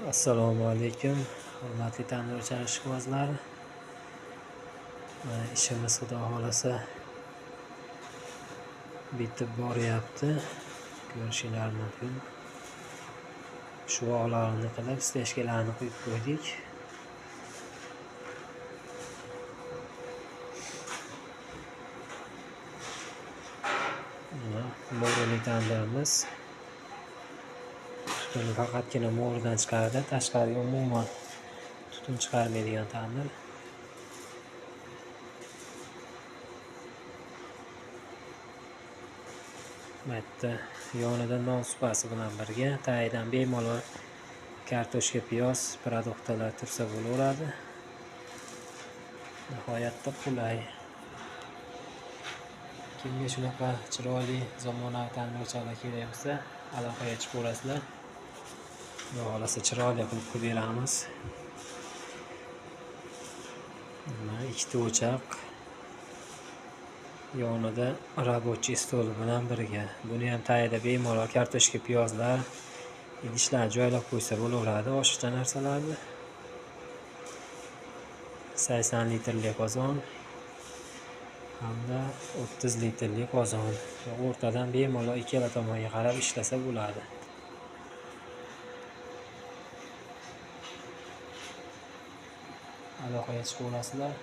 Assalomu alaykum, hurmatli tandirchi ishqibozlar. Ishimiz xudo xolasa bitib boryapti. Ko'rishinglar mumkin. Shuvoqlarni qilib, steshkalarni quyib qo'ydik. Mo'rali tandirimiz. Tutun faqatgina mo'ridan chiqardi, tashqariga umuman tutun chiqarmaydigan tandir. Bu yerda yonida non supasi bilan birga tagidan bemalol kartoshka, piyoz, produktlar tursa bo'laveradi. Nihoyatda qulay. Kimga shunaqa chiroyli zamonaviy tandirchalar kerak bo'lsa, aloqaga chiqib ko'rasizlar. Xudo xolasa chiroyli qilib beramiz. Ikkita o'choq, yonida rabochiy stol bilan birga. Buni ham tagida bemalol kartoshka, piyozlar, idishlar joylab qo'ysa bo'laveradi, oshiqcha narsalarni. 80 litrli qozon hamda 30 litrli qozon. O'rtadan bemalol ikkala tomonga qarab ishlasa bo'ladi. Aloqaga chiqib olasizlar.